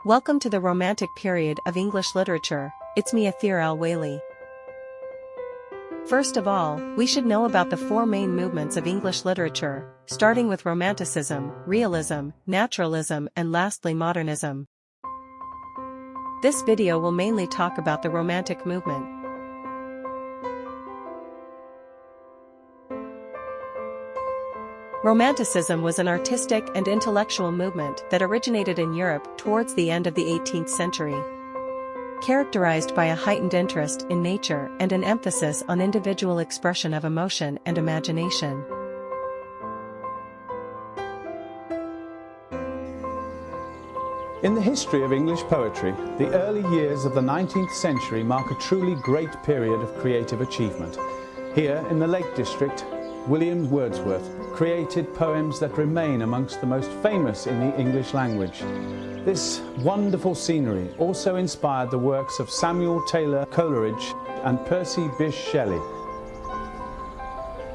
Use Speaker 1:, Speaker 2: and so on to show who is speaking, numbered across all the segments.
Speaker 1: Welcome to the Romantic period of English literature. It's me, Atheer Alwaaili. First of all, we should know about the four main movements of English literature, starting with Romanticism, Realism, Naturalism, and lastly Modernism. This video will mainly talk about the Romantic movement. Romanticism was an artistic and intellectual movement that originated in Europe towards the end of the 18th century. Characterized by a heightened interest in nature and an emphasis on individual expression of emotion and imagination.
Speaker 2: In the history of English poetry, the early years of the 19th century mark a truly great period of creative achievement. Here in the Lake District, William Wordsworth created poems that remain amongst the most famous in the English language. This wonderful scenery also inspired the works of Samuel Taylor Coleridge and Percy Bysshe Shelley.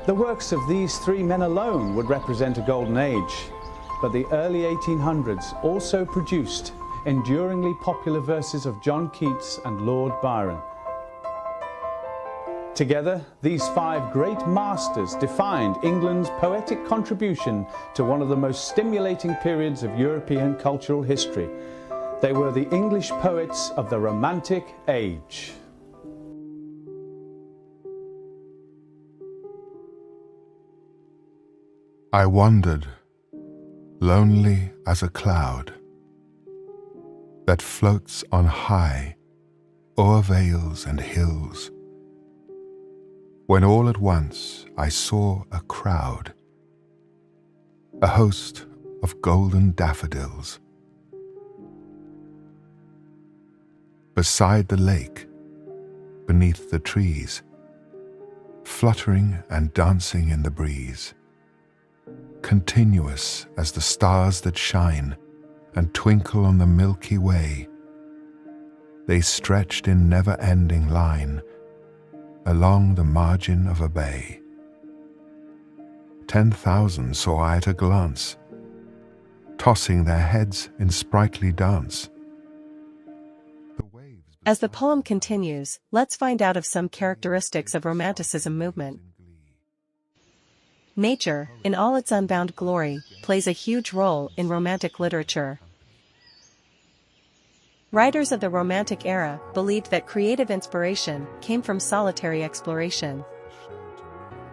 Speaker 2: The works of these three men alone would represent a golden age, but the early 1800s also produced enduringly popular verses of John Keats and Lord Byron. Together, these five great masters defined England's poetic contribution to one of the most stimulating periods of European cultural history. They were the English poets of the Romantic Age.
Speaker 3: I wandered, lonely as a cloud that floats on high o'er vales and hills, when all at once I saw a crowd, a host of golden daffodils. Beside the lake, beneath the trees, fluttering and dancing in the breeze, continuous as the stars that shine and twinkle on the Milky Way, they stretched in never-ending line along the margin of a bay. 10,000 saw I at a glance, tossing their heads in sprightly dance.
Speaker 1: As the poem continues, let's find out of some characteristics of Romanticism movement. Nature, in all its unbound glory, plays a huge role in Romantic literature. Writers of the Romantic era believed that creative inspiration came from solitary exploration.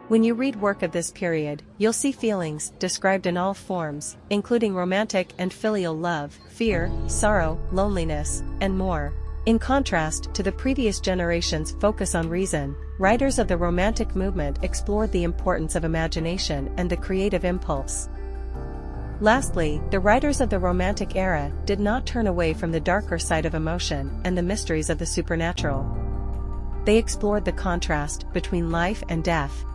Speaker 1: When you read work of this period, you'll see feelings described in all forms, including romantic and filial love, fear, sorrow, loneliness, and more. In contrast to the previous generation's focus on reason, writers of the Romantic movement explored the importance of imagination and the creative impulse. Lastly, the writers of the Romantic era did not turn away from the darker side of emotion and the mysteries of the supernatural. They explored the contrast between life and death,